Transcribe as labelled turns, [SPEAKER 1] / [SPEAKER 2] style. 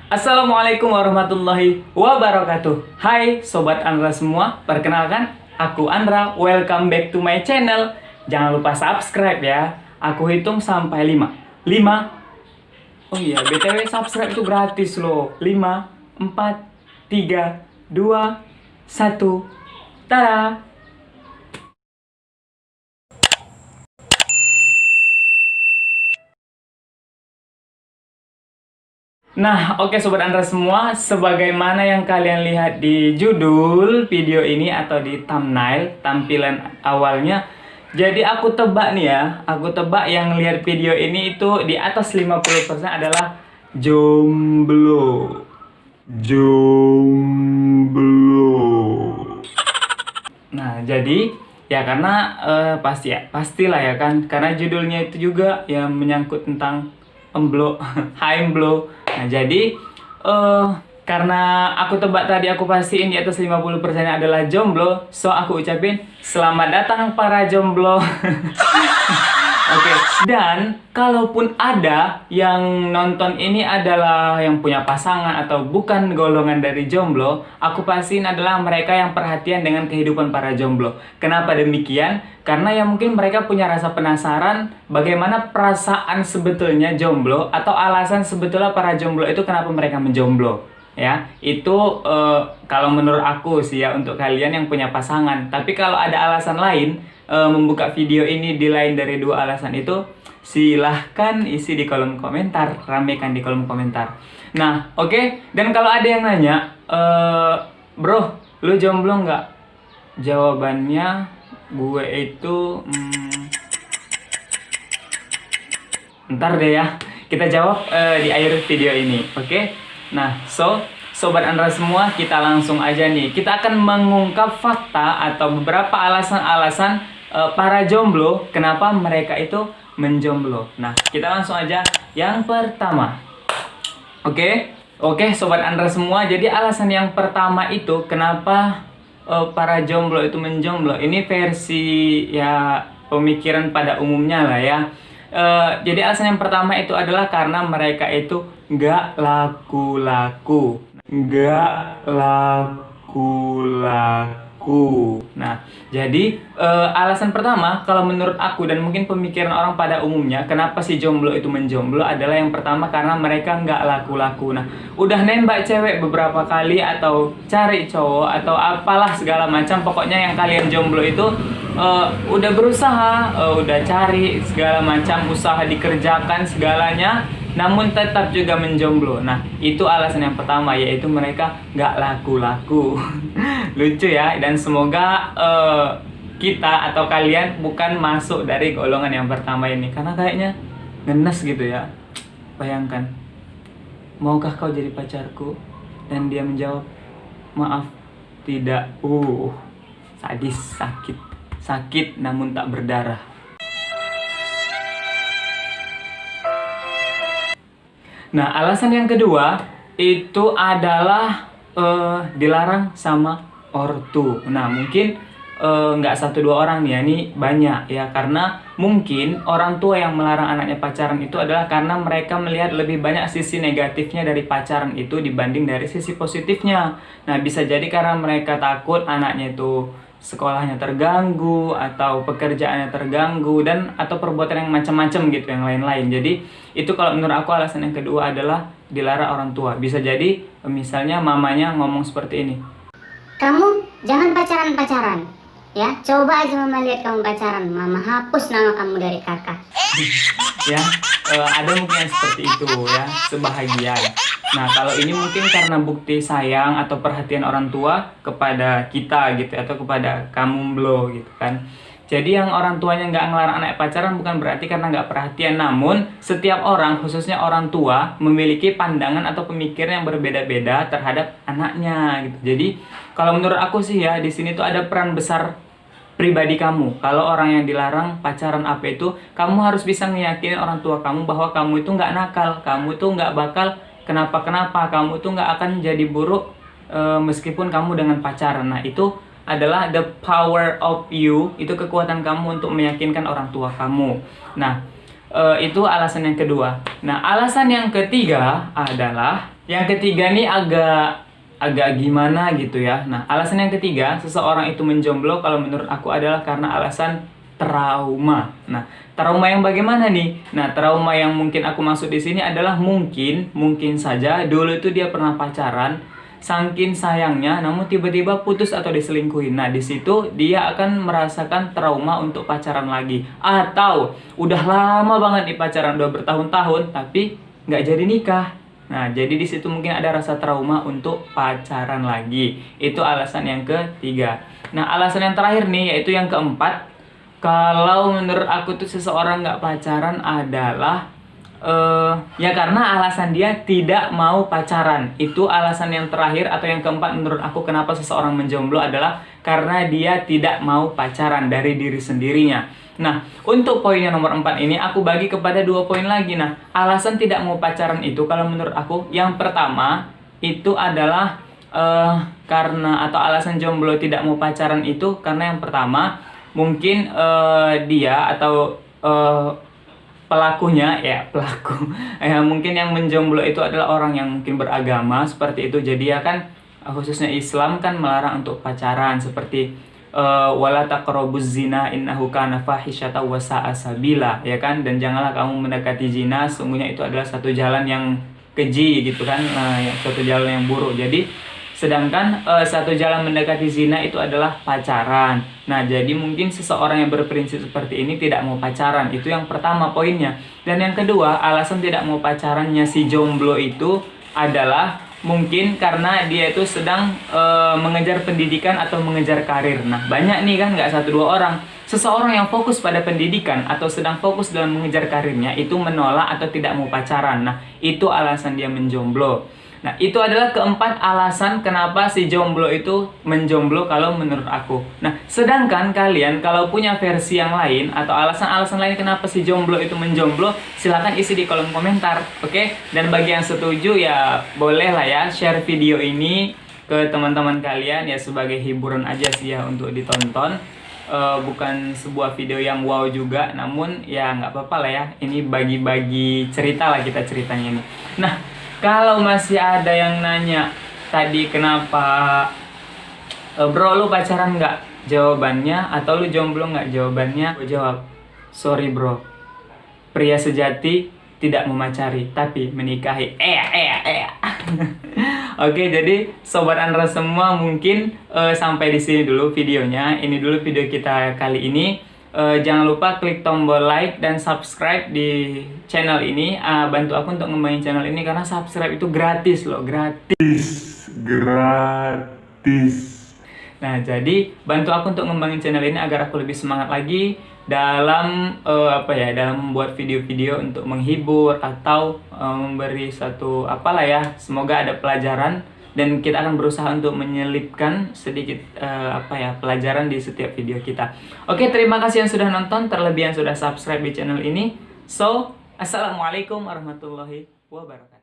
[SPEAKER 1] Assalamualaikum warahmatullahi wabarakatuh. Hai Sobat Andra semua, perkenalkan aku Andra, welcome back to my channel. Jangan lupa subscribe ya, aku hitung sampai 5. 5. Oh iya, BTW subscribe itu gratis loh. 5, 4, 3, 2, 1. Tada! Nah, oke Sobat Andra semua, sebagaimana yang kalian lihat di judul video ini atau di thumbnail, tampilan awalnya. Jadi aku tebak nih ya, aku tebak yang lihat video ini itu di atas 50% adalah jomblo. Jomblo. Nah, jadi ya karena pastilah ya kan, karena judulnya itu juga yang menyangkut tentang emblo, emblo. Nah, jadi karena aku tebak tadi aku pastiin di atas 50% adalah jomblo, so aku ucapin selamat datang para jomblo. Oke, dan kalaupun ada yang nonton ini adalah yang punya pasangan atau bukan golongan dari jomblo, aku pastiin adalah mereka yang perhatian dengan kehidupan para jomblo. Kenapa demikian? Karena ya mungkin mereka punya rasa penasaran bagaimana perasaan sebetulnya jomblo atau alasan sebetulnya para jomblo itu kenapa mereka menjomblo. Ya, itu kalau menurut aku sih ya untuk kalian yang punya pasangan. Tapi kalau ada alasan lain, membuka video ini di lain dari dua alasan itu, silahkan isi di kolom komentar, ramekan di kolom komentar. Nah, oke. Dan kalau ada yang nanya, bro, lu jomblo nggak? Jawabannya, gue itu, ntar deh ya, kita jawab di akhir video ini, oke? Nah, Sobat Andra semua, kita langsung aja nih. Kita akan mengungkap fakta atau beberapa alasan-alasan para jomblo, kenapa mereka itu menjomblo. Nah, kita langsung aja yang pertama. Oke, Sobat Andra semua. Jadi alasan yang pertama itu kenapa para jomblo itu menjomblo. Ini versi ya pemikiran pada umumnya lah ya. Jadi alasan yang pertama itu adalah karena mereka itu nggak laku-laku. Nah, jadi alasan pertama kalau menurut aku dan mungkin pemikiran orang pada umumnya, kenapa si jomblo itu menjomblo adalah yang pertama karena mereka nggak laku-laku. Nah, udah nembak cewek beberapa kali atau cari cowok atau apalah segala macam, pokoknya yang kalian jomblo itu udah berusaha, udah cari segala macam, usaha dikerjakan segalanya, namun tetap juga menjomblo. Nah, itu alasan yang pertama, yaitu mereka nggak laku-laku. Lucu ya, dan semoga kita atau kalian bukan masuk dari golongan yang pertama ini, karena kayaknya ngenes gitu ya. Bayangkan, maukah kau jadi pacarku? Dan dia menjawab, maaf, tidak. Sadis, sakit namun tak berdarah. Nah, alasan yang kedua itu adalah dilarang sama ortu. Nah, mungkin nggak satu dua orang ya, ini banyak ya, karena mungkin orang tua yang melarang anaknya pacaran itu adalah karena mereka melihat lebih banyak sisi negatifnya dari pacaran itu dibanding dari sisi positifnya. Nah, bisa jadi karena mereka takut anaknya itu sekolahnya terganggu atau pekerjaannya terganggu dan atau perbuatan yang macam-macam gitu, yang lain-lain. Jadi itu kalau menurut aku alasan yang kedua adalah dilarang orang tua. Bisa jadi misalnya mamanya ngomong seperti ini,
[SPEAKER 2] kamu jangan pacaran-pacaran ya, coba aja mama lihat kamu pacaran, mama hapus nama kamu dari kakak.
[SPEAKER 1] Ya, ada mungkin yang seperti itu ya, sebahagian. Nah, kalau ini mungkin karena bukti sayang atau perhatian orang tua kepada kita gitu, atau kepada kamu blo gitu kan. Jadi yang orang tuanya nggak ngelarang anak pacaran bukan berarti karena nggak perhatian, namun setiap orang, khususnya orang tua, memiliki pandangan atau pemikiran yang berbeda-beda terhadap anaknya gitu. Jadi kalau menurut aku sih ya, di sini tuh ada peran besar pribadi kamu. Kalau orang yang dilarang pacaran apa itu, kamu harus bisa ngeyakinin orang tua kamu bahwa kamu itu nggak nakal, kamu itu nggak bakal kenapa-kenapa, kamu itu nggak akan jadi buruk meskipun kamu dengan pacaran. Nah, itu adalah the power of you, itu kekuatan kamu untuk meyakinkan orang tua kamu. Nah, Itu alasan yang kedua. Nah, alasan yang ketiga adalah, yang ketiga nih agak gimana gitu ya. Nah, alasan yang ketiga seseorang itu menjomblo kalau menurut aku adalah karena alasan trauma. Nah, trauma yang bagaimana nih? Nah, trauma yang mungkin aku maksud di sini adalah mungkin saja dulu itu dia pernah pacaran, saking sayangnya namun tiba-tiba putus atau diselingkuhin. Nah, di situ dia akan merasakan trauma untuk pacaran lagi. Atau udah lama banget nih pacaran, udah bertahun-tahun tapi nggak jadi nikah. Nah, jadi di situ mungkin ada rasa trauma untuk pacaran lagi. Itu alasan yang ketiga. Nah, alasan yang terakhir nih, yaitu yang keempat. Kalau menurut aku tuh seseorang nggak pacaran adalah ya karena alasan dia tidak mau pacaran. Itu alasan yang terakhir atau yang keempat menurut aku kenapa seseorang menjomblo adalah karena dia tidak mau pacaran dari diri sendirinya. Nah, untuk poin yang nomor 4 ini aku bagi kepada 2 poin lagi. Nah, alasan tidak mau pacaran itu kalau menurut aku yang pertama itu adalah karena, atau alasan jomblo tidak mau pacaran itu karena yang pertama mungkin dia atau pelakunya mungkin yang menjomblo itu adalah orang yang mungkin beragama seperti itu. Jadi ya kan khususnya Islam kan melarang untuk pacaran, seperti wala taqrabuz zina innahu kana fahisyatan wa sa'a sabila, ya kan, dan janganlah kamu mendekati zina, sungguhnya itu adalah satu jalan yang keji gitu kan, satu jalan yang buruk. Jadi sedangkan satu jalan mendekati zina itu adalah pacaran. Nah, jadi mungkin seseorang yang berprinsip seperti ini tidak mau pacaran. Itu yang pertama poinnya. Dan yang kedua, alasan tidak mau pacarannya si jomblo itu adalah mungkin karena dia itu sedang mengejar pendidikan atau mengejar karir. Nah, banyak nih kan, nggak 1-2 orang. Seseorang yang fokus pada pendidikan atau sedang fokus dalam mengejar karirnya itu menolak atau tidak mau pacaran. Nah, itu alasan dia menjomblo. Nah, itu adalah keempat alasan kenapa si jomblo itu menjomblo kalau menurut aku. Nah, sedangkan kalian kalau punya versi yang lain atau alasan-alasan lain kenapa si jomblo itu menjomblo, silahkan isi di kolom komentar, oke? Dan bagi yang setuju ya boleh lah ya share video ini ke teman-teman kalian ya, sebagai hiburan aja sih ya untuk ditonton. Bukan sebuah video yang wow juga, namun ya nggak apa-apa lah ya. Ini bagi-bagi cerita lah kita ceritanya ini. Nah, kalau masih ada yang nanya tadi kenapa bro lu pacaran nggak? Jawabannya, atau lu jomblo nggak? Jawabannya, gue jawab, sorry bro, pria sejati tidak memacari tapi menikahi. Oke, jadi sobat Andra semua mungkin sampai di sini dulu videonya. Ini dulu video kita kali ini. Jangan lupa klik tombol like dan subscribe di channel ini. Bantu aku untuk ngembangin channel ini karena subscribe itu gratis loh, gratis. Nah, jadi bantu aku untuk ngembangin channel ini agar aku lebih semangat lagi dalam dalam membuat video-video untuk menghibur atau memberi satu apalah ya. Semoga ada pelajaran. Dan kita akan berusaha untuk menyelipkan sedikit pelajaran di setiap video kita. Oke, terima kasih yang sudah nonton, terlebih yang sudah subscribe di channel ini. So, assalamualaikum warahmatullahi wabarakatuh.